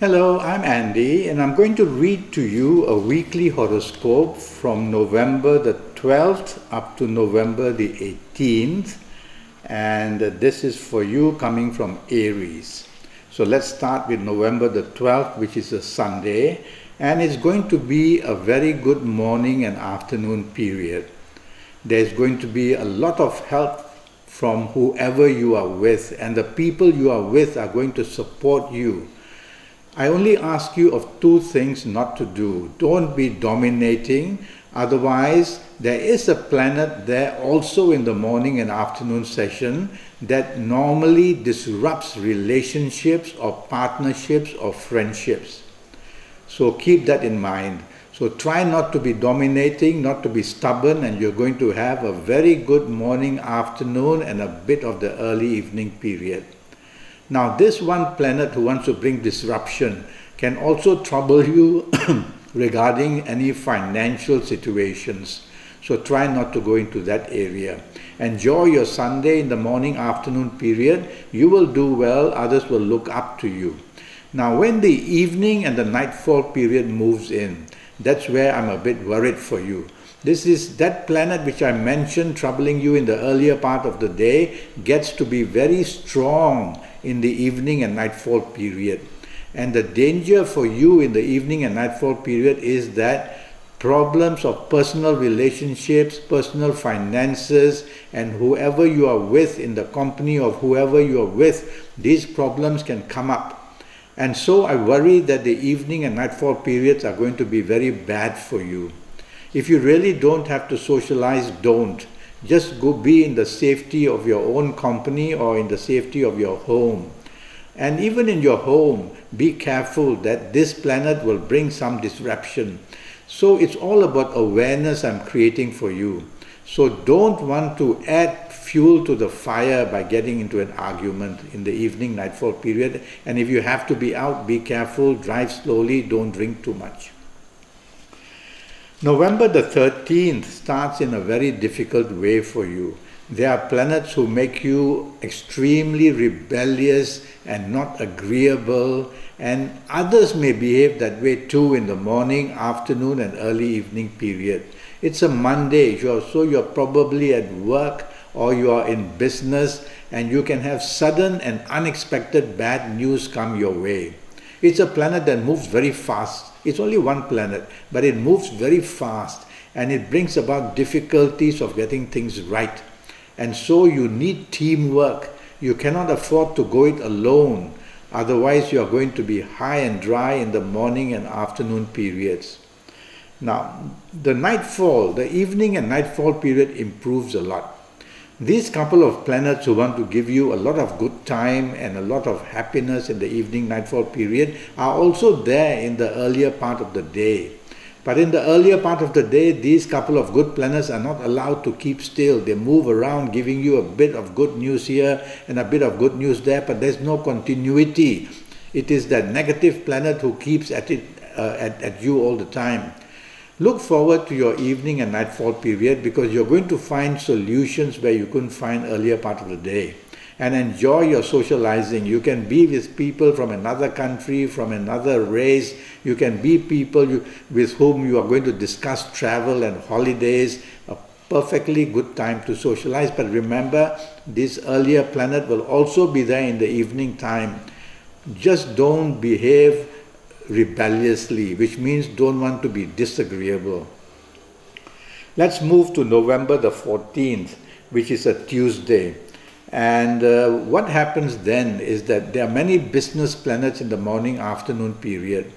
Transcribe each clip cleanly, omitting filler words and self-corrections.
Hello, I'm Andy, and I'm going to read to you a weekly horoscope from November the 12th up to November the 18th. And this is for you coming from Aries. So let's start with November the 12th, which is a Sunday. And it's going to be a very good morning and afternoon period. There's going to be a lot of help from whoever you are with, and the people you are with are going to support you. I only ask you of two things not to do. Don't be dominating, otherwise there is a planet there also in the morning and afternoon session that normally disrupts relationships or partnerships or friendships. So keep that in mind. So try not to be dominating, not to be stubborn, and you're going to have a very good morning, afternoon, and a bit of the early evening period. Now, this one planet who wants to bring disruption can also trouble you regarding any financial situations. So try not to go into that area. Enjoy your Sunday in the morning, afternoon period. You will do well, others will look up to you. Now, when the evening and the nightfall period moves in, that's where I'm a bit worried for you. This is that planet which I mentioned troubling you in the earlier part of the day gets to be very strong in the evening and nightfall period. And the danger for you in the evening and nightfall period is that problems of personal relationships, personal finances, and whoever you are with in the company of whoever you are with, these problems can come up. And so I worry that the evening and nightfall periods are going to be very bad for you. If you really don't have to socialize, don't. Just go be in the safety of your own company or in the safety of your home. And even in your home, be careful that this planet will bring some disruption. So it's all about awareness I'm creating for you. So don't want to add fuel to the fire by getting into an argument in the evening nightfall period. And if you have to be out, be careful, drive slowly, don't drink too much. November the 13th starts in a very difficult way for you. There are planets who make you extremely rebellious and not agreeable, and others may behave that way too in the morning, afternoon, and early evening period. It's a Monday, so you're probably at work or you are in business, and you can have sudden and unexpected bad news come your way. It's a planet that moves very fast. It's only one planet, but it moves very fast, and it brings about difficulties of getting things right. And so you need teamwork. You cannot afford to go it alone. Otherwise, you are going to be high and dry in the morning and afternoon periods. Now, the nightfall, the evening and nightfall period improves a lot. These couple of planets who want to give you a lot of good time and a lot of happiness in the evening nightfall period are also there in the earlier part of the day. But in the earlier part of the day, these couple of good planets are not allowed to keep still. They move around, giving you a bit of good news here and a bit of good news there, but there's no continuity. It is that negative planet who keeps at it at you all the time. Look forward to your evening and nightfall period, because you're going to find solutions where you couldn't find earlier part of the day. And enjoy your socializing. You can be with people from another country, from another race. You can be people with whom you are going to discuss travel and holidays. A perfectly good time to socialize. But remember, this earlier planet will also be there in the evening time. Just don't behave rebelliously, which means don't want to be disagreeable. Let's move to November the 14th, which is a Tuesday. And what happens then is that there are many business planets in the morning, afternoon period.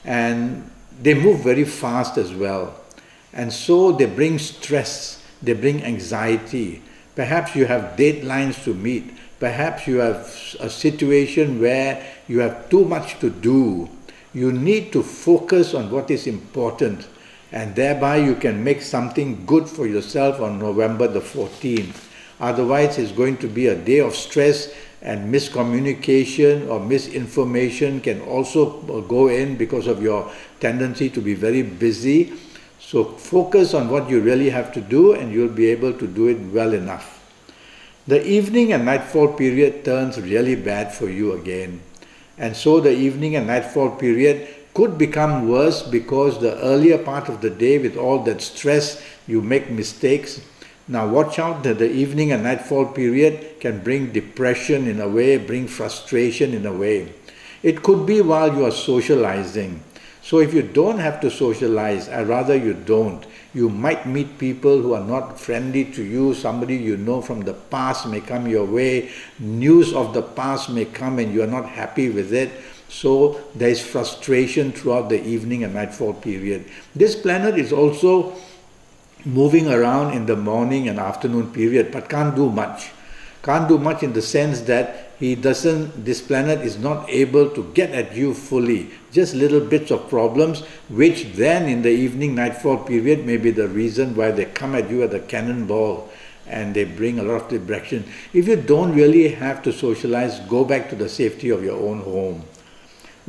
And they move very fast as well. And so they bring stress, they bring anxiety. Perhaps you have deadlines to meet. Perhaps you have a situation where you have too much to do. You need to focus on what is important, and thereby you can make something good for yourself on November the 14th. Otherwise, it's going to be a day of stress, and miscommunication or misinformation can also go in because of your tendency to be very busy. So focus on what you really have to do, and you'll be able to do it well enough. The evening and nightfall period turns really bad for you again. And so the evening and nightfall period could become worse because the earlier part of the day, with all that stress, you make mistakes. Now watch out that the evening and nightfall period can bring depression in a way, bring frustration in a way. It could be while you are socializing. So if you don't have to socialize, I'd rather you don't. You might meet people who are not friendly to you. Somebody you know from the past may come your way. News of the past may come and you are not happy with it. So there is frustration throughout the evening and nightfall period. This planet is also moving around in the morning and afternoon period, but can't do much. Can't do much in the sense that this planet is not able to get at you fully. Just little bits of problems, which then in the evening nightfall period may be the reason why they come at you at a cannonball and they bring a lot of depression. If you don't really have to socialize, go back to the safety of your own home.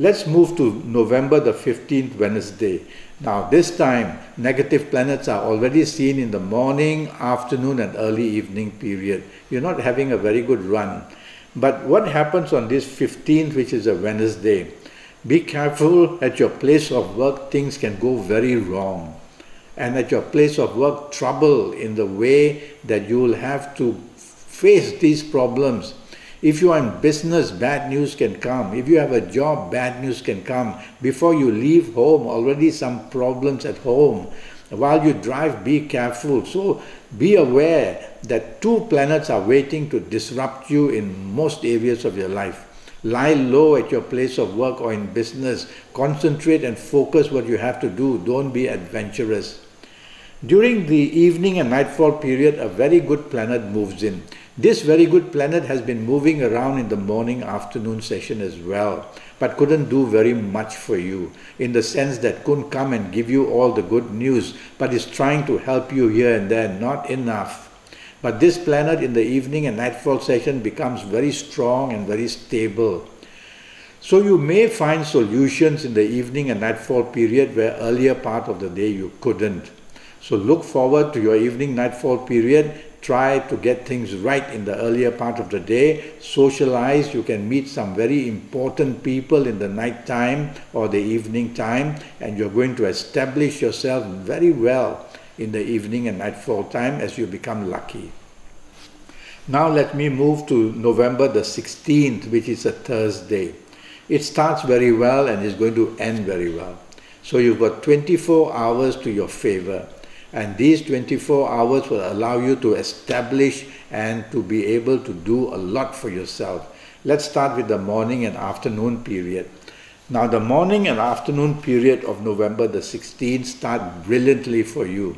Let's move to November the 15th, Wednesday. Now this time, negative planets are already seen in the morning, afternoon and early evening period. You're not having a very good run. But what happens on this 15th, which is a Wednesday? Be careful at your place of work, things can go very wrong. And at your place of work, trouble in the way that you will have to face these problems. If you are in business, bad news can come. If you have a job, bad news can come. Before you leave home, already some problems at home. While you drive, be careful. So be aware that two planets are waiting to disrupt you in most areas of your life. Lie low at your place of work or in business. Concentrate and focus what you have to do. Don't be adventurous. During the evening and nightfall period, a very good planet moves in. This very good planet has been moving around in the morning-afternoon session as well, but couldn't do very much for you, in the sense that couldn't come and give you all the good news, but is trying to help you here and there, not enough. But this planet in the evening and nightfall session becomes very strong and very stable. So you may find solutions in the evening and nightfall period where earlier part of the day you couldn't. So look forward to your evening nightfall period. Try to get things right in the earlier part of the day. Socialize. You can meet some very important people in the night time or the evening time, and you're going to establish yourself very well in the evening and nightfall time as you become lucky. Now let me move to November the 16th, which is a Thursday. It starts very well and is going to end very well. So you've got 24 hours to your favor. And these 24 hours will allow you to establish and to be able to do a lot for yourself. Let's start with the morning and afternoon period. Now the morning and afternoon period of November the 16th start brilliantly for you.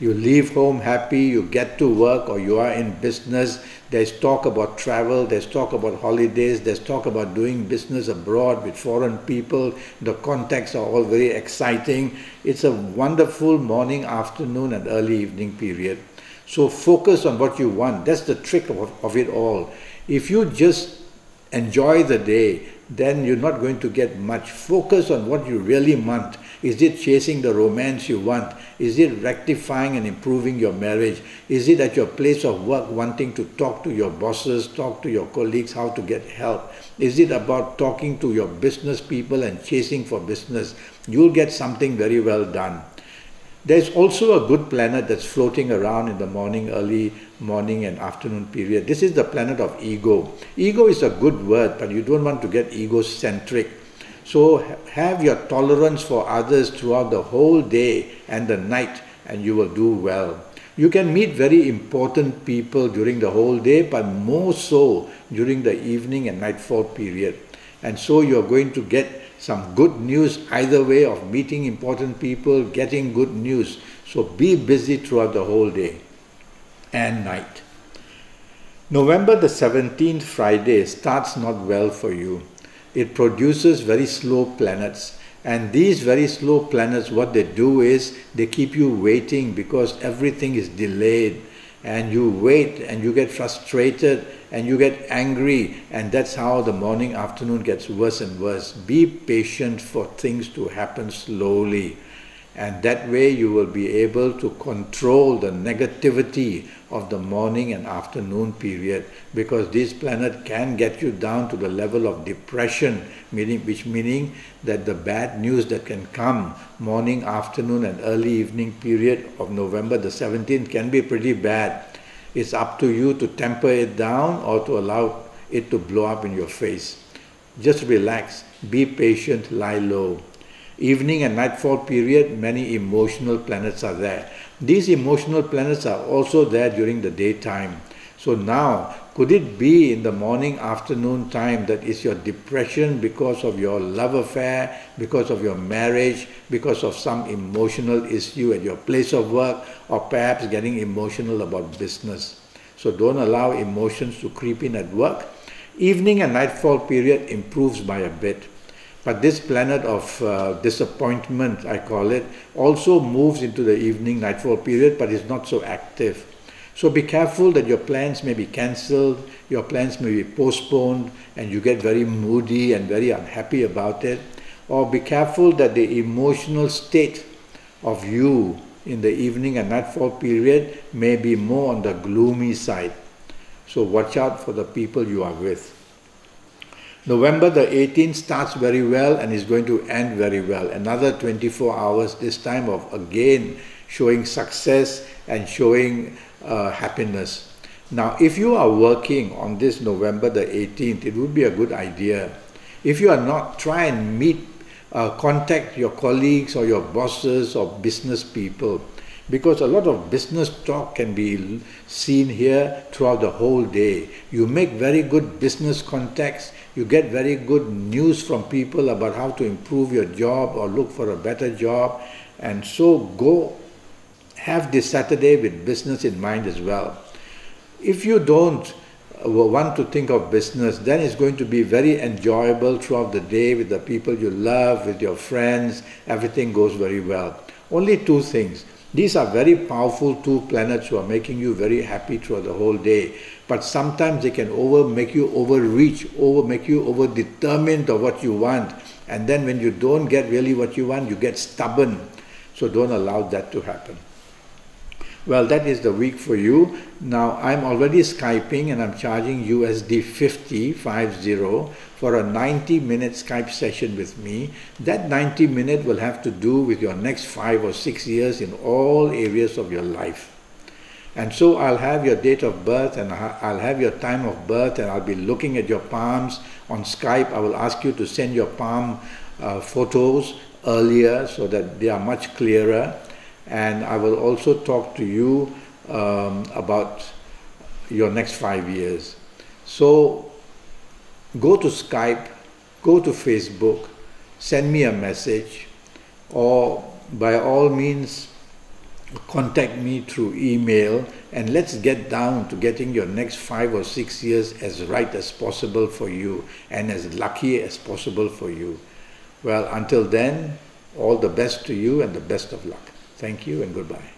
You leave home happy, you get to work, or you are in business. There's talk about travel, there's talk about holidays, there's talk about doing business abroad with foreign people. The contacts are all very exciting. It's a wonderful morning, afternoon and early evening period. So focus on what you want. That's the trick of it all. If you just enjoy the day, then you're not going to get much. Focus on what you really want. Is it chasing the romance you want? Is it rectifying and improving your marriage? Is it at your place of work wanting to talk to your bosses, talk to your colleagues, how to get help? Is it about talking to your business people and chasing for business? You'll get something very well done. There's also a good planet that's floating around in the morning, early morning and afternoon period. This is the planet of ego. Ego is a good word, but you don't want to get egocentric. So have your tolerance for others throughout the whole day and the night, and you will do well. You can meet very important people during the whole day, but more so during the evening and nightfall period. And so you're going to get some good news either way of meeting important people, getting good news. So be busy throughout the whole day and night. November the 17th, Friday, starts not well for you. It produces very slow planets, and these very slow planets, what they do is they keep you waiting because everything is delayed, and you wait and you get frustrated and you get angry, and that's how the morning afternoon gets worse and worse. Be patient for things to happen slowly. And that way you will be able to control the negativity of the morning and afternoon period, because this planet can get you down to the level of depression, meaning that the bad news that can come morning, afternoon and early evening period of November the 17th can be pretty bad. It's up to you to temper it down or to allow it to blow up in your face. Just relax, be patient, lie low. Evening and nightfall period, many emotional planets are there. These emotional planets are also there during the daytime. So now, could it be in the morning, afternoon time that is your depression because of your love affair, because of your marriage, because of some emotional issue at your place of work, or perhaps getting emotional about business? So don't allow emotions to creep in at work. Evening and nightfall period improves by a bit. But this planet of disappointment, I call it, also moves into the evening nightfall period, but is not so active. So be careful that your plans may be cancelled, your plans may be postponed, and you get very moody and very unhappy about it. Or be careful that the emotional state of you in the evening and nightfall period may be more on the gloomy side. So watch out for the people you are with. November the 18th starts very well and is going to end very well. Another 24 hours this time of again showing success and showing happiness. Now, if you are working on this November the 18th, it would be a good idea. If you are not, try and contact your colleagues or your bosses or business people, because a lot of business talk can be seen here throughout the whole day. You make very good business contacts, you get very good news from people about how to improve your job or look for a better job, and so go have this Saturday with business in mind as well. If you don't want to think of business, then it's going to be very enjoyable throughout the day with the people you love, with your friends, everything goes very well. Only two things. These are very powerful two planets who are making you very happy throughout the whole day. But sometimes they can make you overreach, make you over-determined of what you want. And then when you don't get really what you want, you get stubborn. So don't allow that to happen. Well, that is the week for you. Now, I'm already Skyping and I'm charging USD 50 for a 90-minute Skype session with me. That 90-minute will have to do with your next 5 or 6 years in all areas of your life. And so I'll have your date of birth and I'll have your time of birth, and I'll be looking at your palms on Skype. I will ask you to send your palm photos earlier so that they are much clearer. And I will also talk to you about your next 5 years. So go to Skype, go to Facebook, send me a message, or by all means contact me through email, and let's get down to getting your next 5 or 6 years as right as possible for you and as lucky as possible for you. Well, until then, all the best to you and the best of luck. Thank you and goodbye.